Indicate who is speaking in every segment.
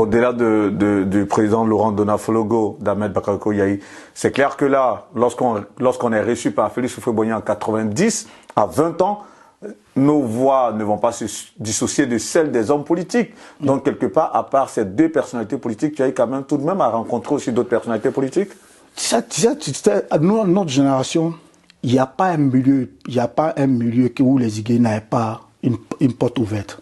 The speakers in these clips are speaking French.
Speaker 1: Au-delà du président Laurent Donafologo, d'Ahmed Bakar Koyaï, c'est clair que là, lorsqu'on est reçu par Félix Houphouët-Boigny en 90, à 20 ans, nos voix ne vont pas se dissocier de celles des hommes politiques. Donc, quelque part, à part ces deux personnalités politiques, tu as eu quand même tout de même à rencontrer aussi d'autres personnalités politiques?
Speaker 2: Tu sais, nous, notre génération, il n'y a pas un milieu, où les Igué n'avaient pas une porte ouverte.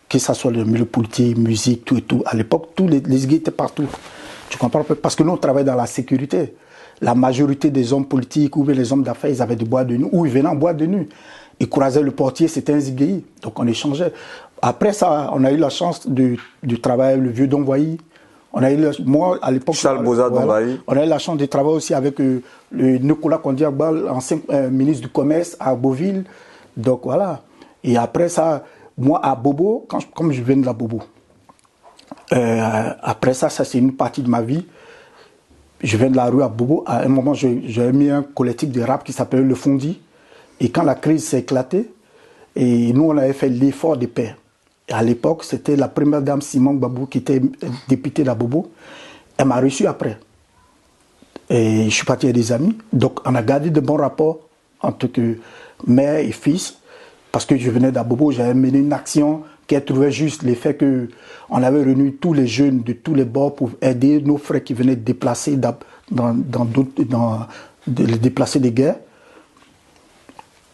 Speaker 2: Que ce soit le milieu politique, musique, tout et tout. À l'époque, tous les Igué étaient partout. Tu comprends? Parce que nous, on travaillait dans la sécurité. La majorité des hommes politiques ou les hommes d'affaires, ils avaient des boîtes de nuit, ou ils venaient en boîte de nuit. Ils croisaient le portier, c'était un Ziguéi. Donc on échangeait. Après ça, on a eu la chance du travail, le vieux Donvoyi. On a eu moi, à l'époque,
Speaker 1: Charles Boza Donvoyi.
Speaker 2: On a eu la chance de travailler aussi avec le Nicolas Kondiagbal, ancien ministre du Commerce à Beauville. Donc voilà. Et après ça, moi à Bobo, comme je viens de la Bobo, après ça c'est une partie de ma vie. Je viens de la rue à Bobo. À un moment, j'avais mis un collectif de rap qui s'appelait Le Fondi. Et quand la crise s'est éclatée, et nous, on avait fait l'effort de paix. Et à l'époque, c'était la première dame Simone Babou qui était députée d'à Bobo. Elle m'a reçu après. Et je suis parti avec des amis. Donc, on a gardé de bons rapports entre mère et fils. Parce que je venais d'à Bobo, j'avais mené une action qui trouvait juste l'effet qu'on avait réuni tous les jeunes de tous les bords pour aider nos frères qui venaient déplacer les déplacés des guerres.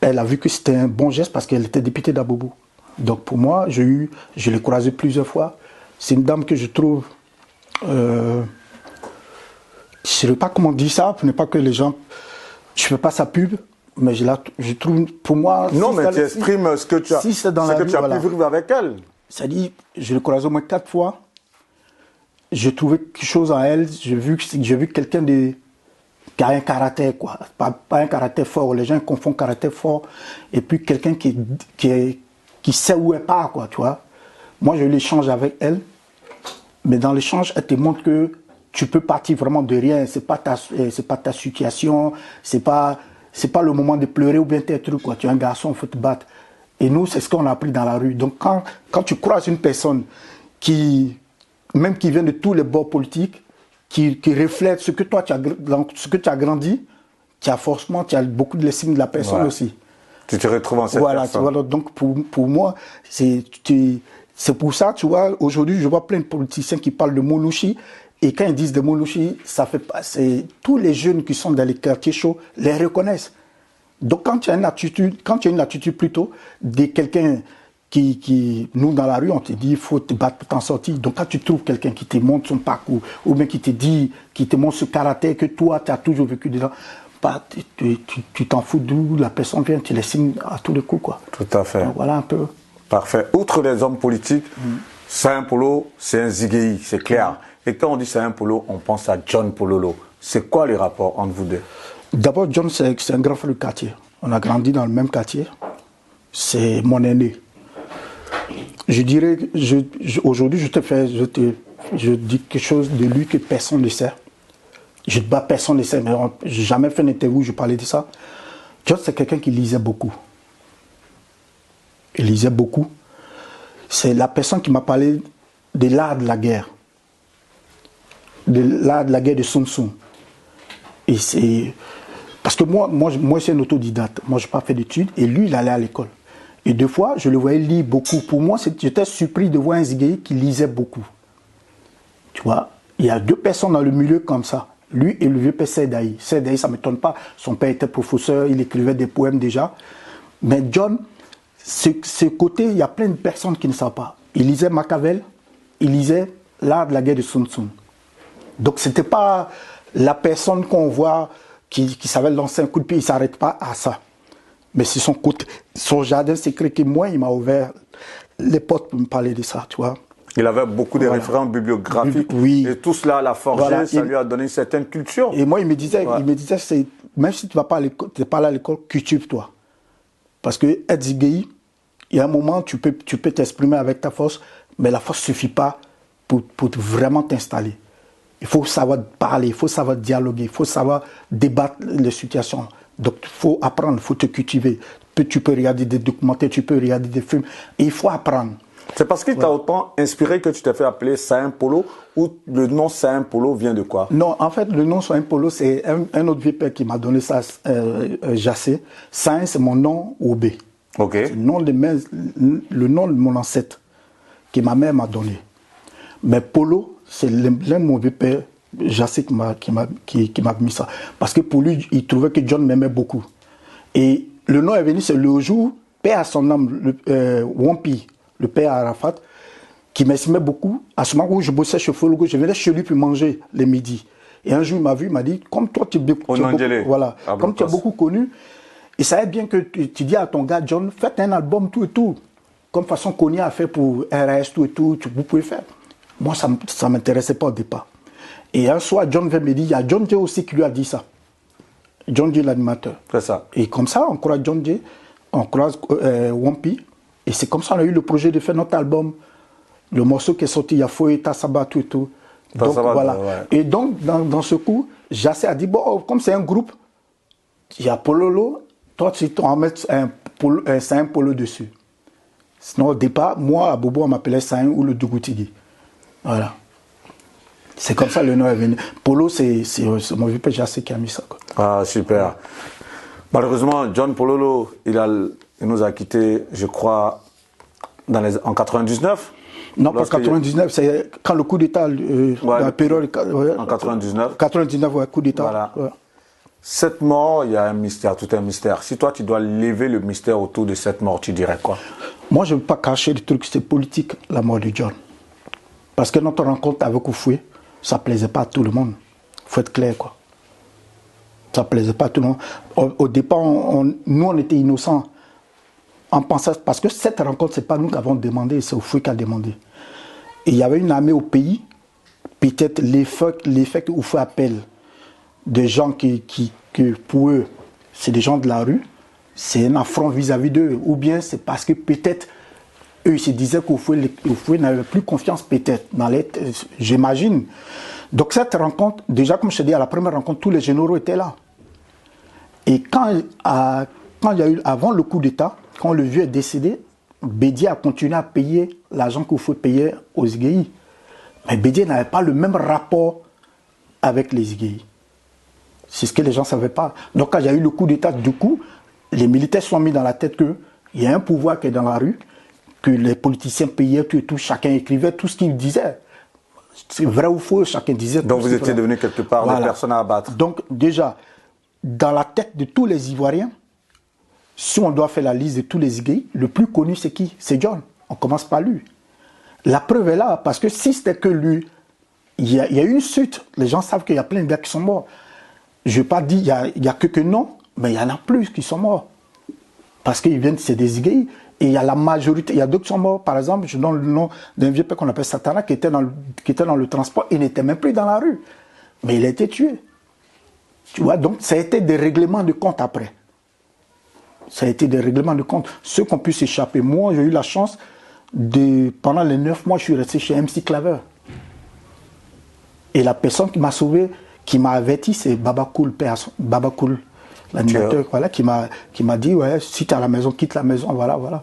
Speaker 2: Elle a vu que c'était un bon geste parce qu'elle était députée d'Abobo. Donc pour moi, je l'ai croisée plusieurs fois. C'est une dame que je trouve... je ne sais pas comment dire ça, pour ne pas que les gens... Je ne fais pas sa pub, mais je trouve, pour moi...
Speaker 1: Non, mais tu exprimes ce que tu as, pu vivre avec elle.
Speaker 2: C'est-à-dire, je l'ai croisée au moins 4 fois. J'ai trouvé quelque chose en elle. J'ai vu quelqu'un qui a un caractère, quoi. Pas un caractère fort. Les gens confondent caractère fort et puis quelqu'un qui sait où elle part, quoi, tu vois. Moi, je l'échange avec elle, mais dans l'échange, elle te montre que tu peux partir vraiment de rien. C'est pas ta situation, c'est pas le moment de pleurer ou bien tes trucs, quoi. Tu es un garçon, il faut te battre. Et nous, c'est ce qu'on a appris dans la rue. Donc, quand tu croises une personne même qui vient de tous les bords politiques, qui reflète ce que toi, tu as grandi, tu as beaucoup de l'estime de la personne aussi.
Speaker 1: Tu te retrouves en cette personne.
Speaker 2: Voilà, donc pour moi, c'est pour ça, tu vois, aujourd'hui, je vois plein de politiciens qui parlent de Moulouchi, et quand ils disent de Moulouchi, tous les jeunes qui sont dans les quartiers chauds les reconnaissent. Donc quand tu as une attitude plutôt de quelqu'un nous dans la rue, on te dit il faut te battre pour t'en sortir. Donc quand tu trouves quelqu'un qui te montre son parcours, ou bien qui te montre ce caractère que toi tu as toujours vécu dedans, tu t'en fous d'où la personne vient, tu les signes à tous les coups, quoi.
Speaker 1: Tout à fait.
Speaker 2: Donc, voilà un peu.
Speaker 1: Parfait. Outre les hommes politiques, Saint Polo, c'est un Ziguéi, c'est clair. Et quand on dit Saint Polo, on pense à John Pololo. C'est quoi le rapport entre vous deux? D'abord,
Speaker 2: John, c'est un grand frère du quartier. On a grandi dans le même quartier. C'est mon aîné. Je dirais, aujourd'hui, je dis quelque chose de lui que personne ne sait. Personne ne sait, mais j'ai jamais fait une interview où je parlais de ça. John, c'est quelqu'un qui lisait beaucoup. Il lisait beaucoup. C'est la personne qui m'a parlé de l'art de la guerre. De l'art de la guerre de Sun Tzu. Et c'est... Parce que moi je suis un autodidacte. Moi, je n'ai pas fait d'études. Et lui, il allait à l'école. Et deux fois, je le voyais lire beaucoup. Pour moi, j'étais surpris de voir un Ziguéi qui lisait beaucoup. Tu vois, il y a deux personnes dans le milieu comme ça. Lui et le vieux père Sedaï. Sedaï, ça ne m'étonne pas. Son père était professeur, il écrivait des poèmes déjà. Mais John, ce côté, il y a plein de personnes qui ne savent pas. Il lisait Machiavel, il lisait l'art de la guerre de Sun Tzu. Donc, ce n'était pas la personne qu'on voit qui savait lancer un coup de pied, il ne s'arrête pas à ça. Mais c'est son jardin secret qui, moi, il m'a ouvert les portes pour me parler de ça, tu vois.
Speaker 1: Il avait beaucoup de références bibliographiques.
Speaker 2: Oui.
Speaker 1: Et tout cela l'a forgé, ça lui a donné une certaine culture.
Speaker 2: Et moi, il me disait, même si tu ne vas pas à l'école, tu n'es pas là à l'école, cultive-toi. Parce que être Ziguéi, il y a un moment, tu peux t'exprimer avec ta force, mais la force ne suffit pas pour vraiment t'installer. Il faut savoir parler, il faut savoir dialoguer, il faut savoir débattre les situations. Donc, il faut apprendre, il faut te cultiver. Tu peux regarder des documentaires, tu peux regarder des films. Et il faut apprendre.
Speaker 1: C'est parce qu'il t'a autant inspiré que tu t'es fait appeler Saint Polo, ou le nom Saint Polo vient de quoi?
Speaker 2: Non, en fait, le nom Saint Polo, c'est un autre vieux père qui m'a donné ça, Jassé. Saint, c'est mon nom Obé.
Speaker 1: Ok.
Speaker 2: C'est le nom de mon ancêtre que ma mère m'a donné. Mais Polo, c'est l'un de mon vieux père, Jassé, qui m'a mis ça. Parce que pour lui, il trouvait que John m'aimait beaucoup. Et le nom est venu, c'est le jour, père à son âme, Wampi, le père Arafat, qui m'estimait beaucoup. À ce moment où je bossais chez Fologo, je venais chez lui pour manger les midis. Et un jour, il m'a vu, il m'a dit, comme toi, tu es beaucoup connu, il savait bien que tu dis à ton gars, John, faites un album, tout et tout. Comme façon Konya a fait pour RS, tout et tout, vous pouvez faire. Moi, ça ne m'intéressait pas au départ. Et un soir, John vient me dire, il y a John Jay aussi qui lui a dit ça. John Jay, l'animateur.
Speaker 1: C'est ça.
Speaker 2: Et comme ça, on croise John Jay, on croise Wampi. Et c'est comme ça qu'on a eu le projet de faire notre album. Le morceau qui est sorti, il y a Foye, Tassaba, tout et tout. Donc, voilà. Ouais. Et donc, dans ce coup, Jassé a dit, bon, comme c'est un groupe, il y a Pololo, toi, tu vas mettre un Polo dessus. Sinon, au départ, moi, à Bobo, on m'appelait Saint ou le Dougoutigui. Voilà. C'est comme ça le nom est venu. Polo, c'est mon vieux père Jassé qui a mis ça. Quoi.
Speaker 1: Ah, super. Ouais. Malheureusement, John Pololo, il nous a quittés, je crois, en 99.
Speaker 2: Non, pas 99, c'est quand le coup d'État, la période...
Speaker 1: en 99.
Speaker 2: 99, ouais, coup d'État.
Speaker 1: Voilà.
Speaker 2: Ouais.
Speaker 1: Cette mort, il y a un mystère, tout un mystère. Si toi, tu dois lever le mystère autour de cette mort, tu dirais quoi?
Speaker 2: Moi, je ne veux pas cacher le truc, c'est politique, la mort de John. Parce que notre rencontre avec Oufoué, ça ne plaisait pas à tout le monde. Il faut être clair, quoi. Ça ne plaisait pas à tout le monde. Au départ, nous, on était innocents. On pensait, parce que cette rencontre, ce n'est pas nous qui avons demandé, c'est Oufoué qui a demandé. Et il y avait une armée au pays, peut-être l'effet que Oufoué appelle des gens qui, pour eux, c'est des gens de la rue, c'est un affront vis-à-vis d'eux. Ou bien c'est parce que peut-être eux ils se disaient qu'Oufoué n'avait plus confiance, peut-être. J'imagine. Donc cette rencontre, déjà comme je te dis, à la première rencontre, tous les généraux étaient là. Et quand il y a eu, avant le coup d'État, quand le vieux est décédé, Bédié a continué à payer l'argent qu'Oufoué payait aux Iguéis. Mais Bédié n'avait pas le même rapport avec les Iguéis. C'est ce que les gens ne savaient pas. Donc quand il y a eu le coup d'État, du coup, les militaires se sont mis dans la tête qu'il y a un pouvoir qui est dans la rue, que les politiciens payaient tout et tout, chacun écrivait tout ce qu'il disait. C'est vrai ou faux, chacun disait.
Speaker 1: Donc vous étiez devenu quelque part des personnes à abattre.
Speaker 2: Donc déjà, dans la tête de tous les Ivoiriens, si on doit faire la liste de tous les Iguéis, le plus connu c'est qui? C'est John. On commence par lui. La preuve est là, parce que si c'était que lui, il y a eu une suite. Les gens savent qu'il y a plein de gars qui sont morts. Je ne vais pas dire il y a que non, mais il y en a plus qui sont morts. Parce qu'ils viennent, c'est des Iguéis. Et il y a la majorité, il y a d'autres qui sont morts. Par exemple, je donne le nom d'un vieux père qu'on appelle Satana, qui était dans le transport et n'était même plus dans la rue. Mais il a été tué. Tu vois, donc ça a été des règlements de compte après. Ça a été des règlements de compte. Ceux qui ont pu s'échapper. Moi, j'ai eu la chance pendant les 9 mois, je suis resté chez MC Claver. Et la personne qui m'a sauvé, qui m'a averti, c'est Baba Cool, l'animateur, voilà, qui m'a dit, ouais, si tu es à la maison, quitte la maison, voilà.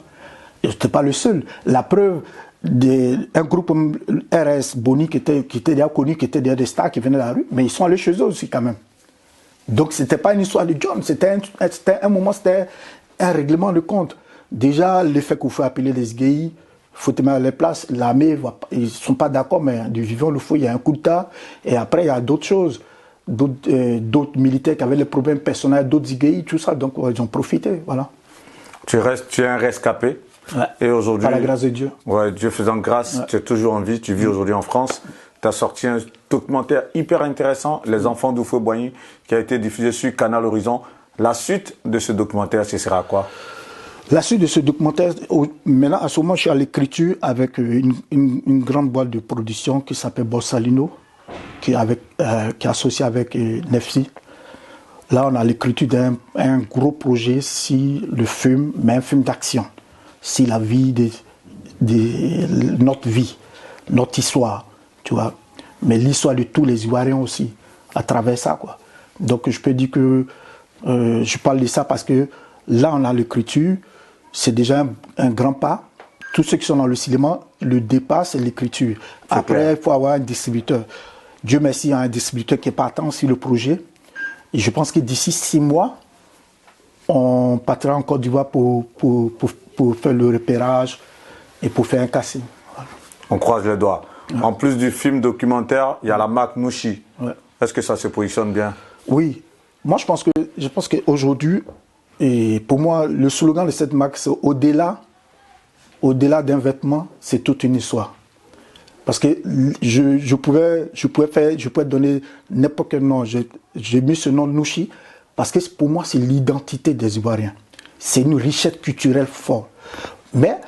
Speaker 2: Et je n'étais pas le seul. La preuve, un groupe RS, Boni, qui était déjà connu, qui était déjà des stars, qui venaient de la rue, mais ils sont allés chez eux aussi quand même. Donc ce n'était pas une histoire de John, c'était un moment, c'était un règlement de compte. Déjà, le fait qu'il faut appeler les Iguéis, il faut te mettre à les places, l'armée, ils ne sont pas d'accord, mais du vivant, il y a un coup d'État, et après il y a d'autres choses. D'autres militaires qui avaient des problèmes personnels, d'autres Iguéis, tout ça, donc ils ont profité, voilà.
Speaker 1: Tu es un rescapé, ouais. Et aujourd'hui,
Speaker 2: par la grâce de Dieu.
Speaker 1: Ouais, Dieu faisant grâce, ouais. Tu es toujours en vie, tu vis aujourd'hui en France. Tu as sorti un documentaire hyper intéressant, Les enfants d'Oufoué-Boigny, qui a été diffusé sur Canal Horizon. La suite de ce documentaire, ce sera quoi?
Speaker 2: La suite de ce documentaire, maintenant, à ce moment, je suis à l'écriture avec une grande boîte de production qui s'appelle Borsalino, qui est associé avec Nefsi. Là, on a l'écriture d'un gros projet si le film, mais un film d'action, si la vie notre vie, notre histoire, tu vois. mais l'histoire de tous les Ivoiriens aussi, à travers ça, quoi. Donc je peux dire que je parle de ça parce que là, on a l'écriture, c'est déjà un grand pas. Tous ceux qui sont dans le cinéma, le départ, c'est l'écriture. Après, il faut avoir un distributeur. Dieu merci, il y a un distributeur qui est partant sur le projet. Et je pense que d'ici 6 mois, on partira en Côte d'Ivoire pour faire le repérage et pour faire un casting. Voilà.
Speaker 1: On croise les doigts. Ouais. En plus du film documentaire, il y a la marque Nouchi. Ouais. Est-ce que ça se positionne bien?
Speaker 2: Oui. Moi, je pense qu'aujourd'hui, et pour moi, le slogan de cette marque, c'est au-delà d'un vêtement, c'est toute une histoire. Parce que je pouvais donner n'importe quel nom. J'ai mis ce nom Nouchi parce que pour moi, c'est l'identité des Ivoiriens. C'est une richesse culturelle forte. Mais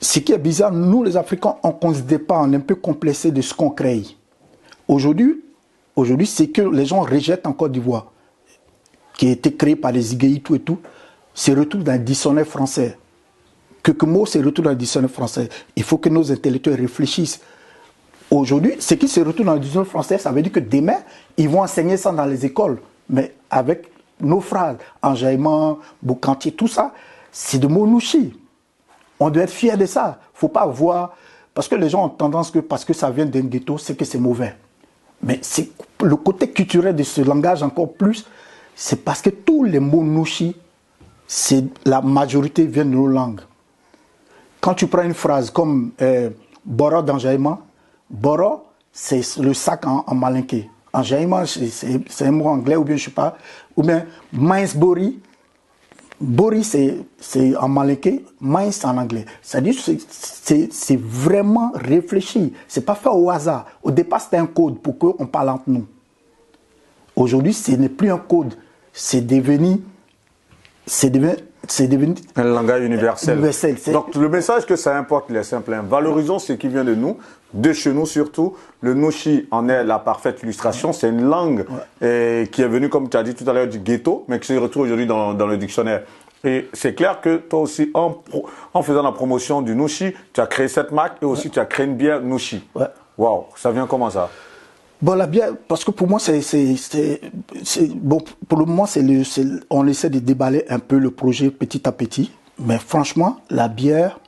Speaker 2: ce qui est bizarre, nous les Africains, on ne considère pas, on est un peu complexé de ce qu'on crée. Aujourd'hui, c'est que les gens rejettent en Côte d'Ivoire, qui a été créé par les Igéi, tout et tout, se retrouve dans le dictionnaire français. Quelques mots se retrouvent dans le dictionnaire français. Il faut que nos intellectuels réfléchissent. Aujourd'hui, ce qui se retrouve dans le dictionnaire français, ça veut dire que demain, ils vont enseigner ça dans les écoles. Mais avec nos phrases, enjaillement, boucantier, tout ça, c'est de mots Nouchi. On doit être fiers de ça. Il ne faut pas voir... Parce que les gens ont tendance que parce que ça vient d'un ghetto, c'est que c'est mauvais. Mais c'est le côté culturel de ce langage encore plus, c'est parce que tous les mots Nouchi, la majorité viennent de nos langues. Quand tu prends une phrase comme Boro d'enjaillement, Boro, c'est le sac en malinké. Enjaillement, c'est un mot anglais ou bien je sais pas. Ou bien Mainz Bori. Bori, c'est en malinké, Mainz en anglais. C'est-à-dire c'est vraiment réfléchi. C'est pas fait au hasard. Au départ, c'était un code pour qu'on parle entre nous. Aujourd'hui, ce n'est plus un code. C'est devenu
Speaker 1: un langage universel. Donc le message que ça importe, il est simple. Valorisons ce qui vient de nous, de chez nous surtout. Le Nouchi en est la parfaite illustration. C'est une langue qui est venue, comme tu as dit tout à l'heure, du ghetto, mais qui se retrouve aujourd'hui dans le dictionnaire. Et c'est clair que toi aussi, en faisant la promotion du Nouchi, tu as créé cette marque et aussi tu as créé une bière Nouchi. Waouh, ça vient comment ça?
Speaker 2: Bon, la bière, parce que pour moi, bon, pour le moment, on essaie de déballer un peu le projet petit à petit. Mais franchement, la bière,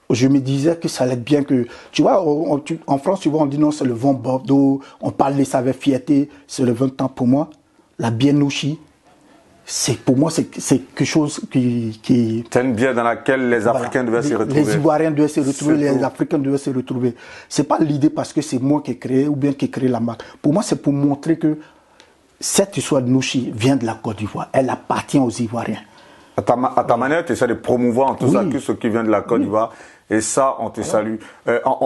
Speaker 2: je me disais que ça allait être bien que... Tu vois, en France, tu vois, on dit non, c'est le vin Bordeaux, on parle de ça avec fierté, c'est le 20 ans pour moi. La bière Nouchi, pour moi, c'est quelque chose qui...
Speaker 1: C'est une bière dans laquelle les Africains devaient se retrouver.
Speaker 2: Les Ivoiriens devaient se retrouver, les Africains devaient se retrouver. Ce n'est pas l'idée parce que c'est moi qui ai créé ou bien qui ai créé la marque. Pour moi, c'est pour montrer que cette histoire de Nouchi vient de la Côte d'Ivoire. Elle appartient aux Ivoiriens.
Speaker 1: À ta manière, tu essaies de promouvoir en tout ça que ce qui vient de la Côte d'Ivoire. Et ça, on te salue.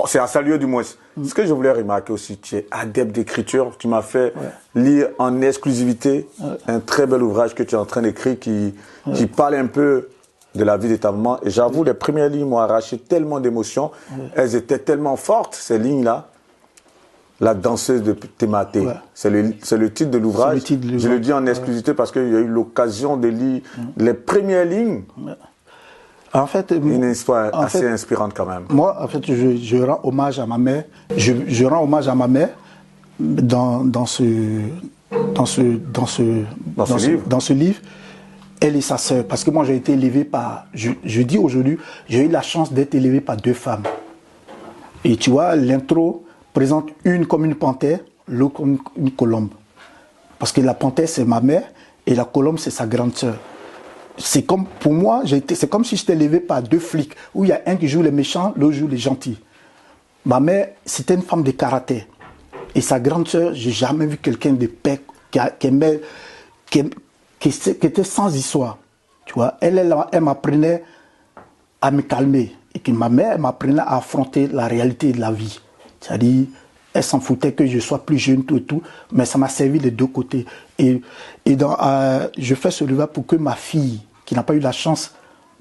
Speaker 1: C'est à saluer du moins. Ce que je voulais remarquer aussi, tu es adepte d'écriture. Tu m'as fait lire en exclusivité un très bel ouvrage que tu es en train d'écrire qui parle un peu de la vie de ta maman. Et j'avoue, les premières lignes m'ont arraché tellement d'émotions. Elles étaient tellement fortes, ces lignes-là. La danseuse de Tématé. C'est le titre de l'ouvrage. Je le dis en exclusivité parce qu'il y a eu l'occasion de lire les premières lignes.
Speaker 2: En fait,
Speaker 1: une histoire assez inspirante quand même.
Speaker 2: Moi, en fait, je rends hommage à ma mère. Je rends hommage à ma mère dans ce livre. Elle et sa sœur. Parce que moi, j'ai été élevé par... Je dis aujourd'hui, j'ai eu la chance d'être élevé par 2 femmes. Et tu vois, l'intro présente une comme une panthère, l'autre comme une colombe. Parce que la panthère, c'est ma mère et la colombe, c'est sa grande sœur. C'est comme, pour moi, c'est comme si j'étais élevé par 2 flics, où il y a un qui joue les méchants, l'autre joue les gentils. Ma mère, c'était une femme de caractère. Et sa grande sœur, j'ai jamais vu quelqu'un de paix, qui était sans histoire. Tu vois, elle m'apprenait à me calmer. Et que ma mère m'apprenait à affronter la réalité de la vie. C'est-à-dire, elle s'en foutait que je sois plus jeune, tout et tout, mais ça m'a servi des 2 côtés. Et je fais ce livre pour que ma fille, qui n'a pas eu la chance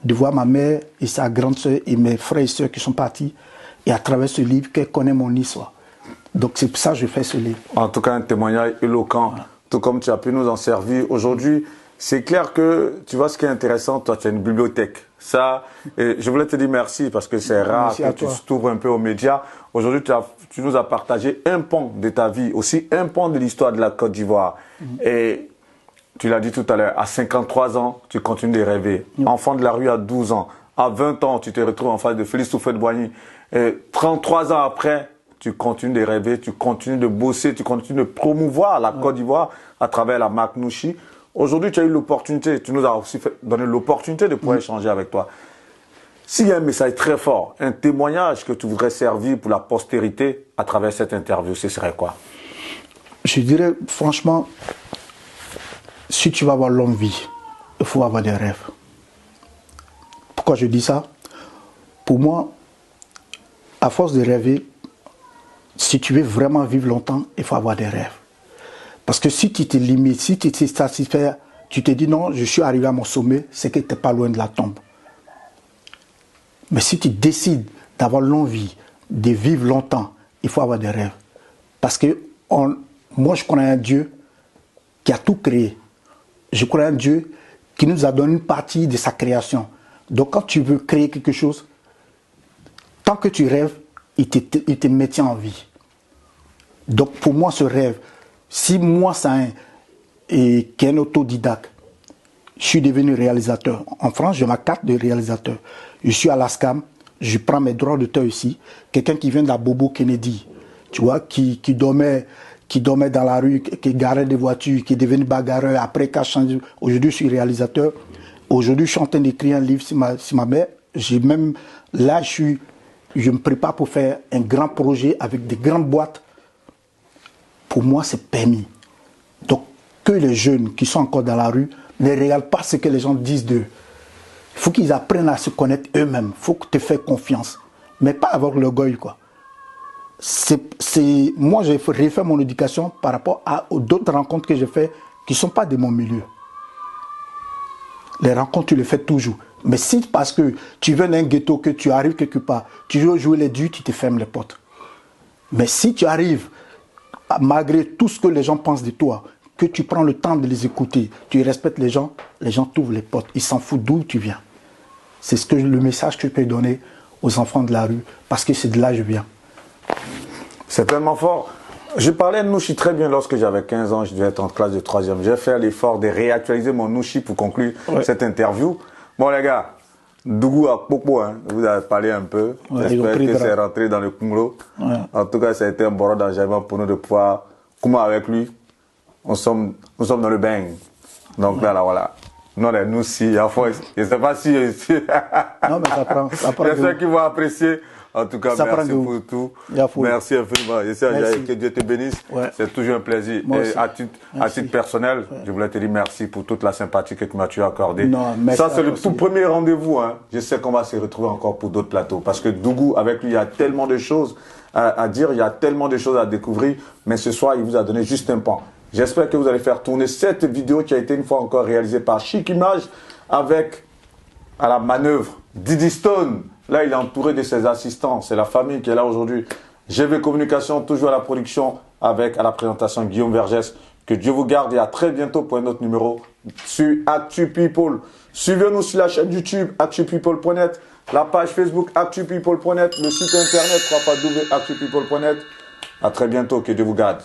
Speaker 2: de voir ma mère et sa grande sœur et mes frères et sœurs qui sont partis, et à travers ce livre, qu'elle connaît mon histoire. Donc c'est pour ça que je fais ce livre.
Speaker 1: En tout cas, un témoignage éloquent, tout comme tu as pu nous en servir. Aujourd'hui, C'est clair que, tu vois, ce qui est intéressant, toi, tu as une bibliothèque. Ça, et je voulais te dire merci parce que c'est rare que tu t'ouvres un peu aux médias. Aujourd'hui, tu nous as partagé un pan de ta vie, aussi un pan de l'histoire de la Côte d'Ivoire. Et tu l'as dit tout à l'heure, à 53 ans, tu continues de rêver. Enfant de la rue à 12 ans. À 20 ans, tu te retrouves en face de Félix Houphouët-Boigny. Et 33 ans après, tu continues de rêver, tu continues de bosser, tu continues de promouvoir la Côte d'Ivoire à travers la marque Nouchi. Aujourd'hui, tu as eu l'opportunité, tu nous as aussi donné l'opportunité de pouvoir échanger avec toi. S'il y a un message très fort, un témoignage que tu voudrais servir pour la postérité à travers cette interview, ce serait quoi?
Speaker 2: Je dirais, franchement, si tu vas avoir longue vie, il faut avoir des rêves. Pourquoi je dis ça? Pour moi, à force de rêver, si tu veux vraiment vivre longtemps, il faut avoir des rêves. Parce que si tu te limites, si tu te satisfais, tu te dis non, je suis arrivé à mon sommet, c'est que tu n'es pas loin de la tombe. Mais si tu décides d'avoir l'envie de vivre longtemps, il faut avoir des rêves. Parce que moi, je connais un Dieu qui a tout créé. Je connais un Dieu qui nous a donné une partie de sa création. Donc quand tu veux créer quelque chose, tant que tu rêves, il te maintient en vie. Donc pour moi, ce rêve, si moi, qui est un autodidacte, je suis devenu réalisateur. En France, j'ai ma carte de réalisateur. Je suis à l'ASCAM, je prends mes droits d'auteur ici. Quelqu'un qui vient de la Bobo Kennedy, tu vois, qui dormait dans la rue, qui garait des voitures, qui est devenu bagarreur, après qu'à changer. Aujourd'hui, je suis réalisateur. Aujourd'hui, je suis en train d'écrire un livre sur ma mère. Là, je me prépare pour faire un grand projet avec des grandes boîtes. Pour moi, c'est permis. Donc, que les jeunes qui sont encore dans la rue ne regardent pas ce que les gens disent d'eux. Il faut qu'ils apprennent à se connaître eux-mêmes. Il faut que tu fasses confiance. Mais pas avoir l'orgueil, quoi. Moi, j'ai refait mon éducation par rapport à d'autres rencontres que j'ai faites qui ne sont pas de mon milieu. Les rencontres, tu les fais toujours. Mais si parce que tu viens d'un ghetto, que tu arrives quelque part, tu veux jouer les dieux, tu te fermes les portes. Mais si tu arrives, malgré tout ce que les gens pensent de toi, que tu prends le temps de les écouter, tu respectes les gens t'ouvrent les portes. Ils s'en foutent d'où tu viens. C'est le message que je peux donner aux enfants de la rue, parce que c'est de là que je viens.
Speaker 1: C'est tellement fort. Je parlais de Nouchi très bien lorsque j'avais 15 ans, je devais être en classe de 3e. J'ai fait l'effort de réactualiser mon Nouchi pour conclure cette interview. Bon les gars, Dougou à Popo, hein, vous avez parlé un peu. J'espère que c'est rentré dans le Congo. En tout cas, ça a été un bord d'enjaillement pour nous de pouvoir, comment avec lui, nous sommes dans le bang. Donc là, voilà. Non, nous si, je ne sais pas si...
Speaker 2: non, mais ça prend.
Speaker 1: J'espère qu'ils vont apprécier. En tout cas, merci pour tout. Merci infiniment. Que Dieu te bénisse. C'est toujours un plaisir. Et à titre personnel, je voulais te dire merci pour toute la sympathie que tu m'as accordée. Ça, c'est le tout premier rendez-vous. Hein. Je sais qu'on va se retrouver encore pour d'autres plateaux. Parce que Dougou, avec lui, il y a tellement de choses à dire, il y a tellement de choses à découvrir. Mais ce soir, il vous a donné juste un pan. J'espère que vous allez faire tourner cette vidéo qui a été une fois encore réalisée par Chic Image avec, à la manœuvre, Didi Stone. Là, il est entouré de ses assistants. C'est la famille qui est là aujourd'hui. GV Communication, toujours à la production, avec à la présentation Guillaume Vergès. Que Dieu vous garde et à très bientôt pour un autre numéro sur Actu People. Suivez-nous sur la chaîne YouTube actupeople.net, la page Facebook actupeople.net, le site internet www.actupeople.net. À très bientôt. Que Dieu vous garde.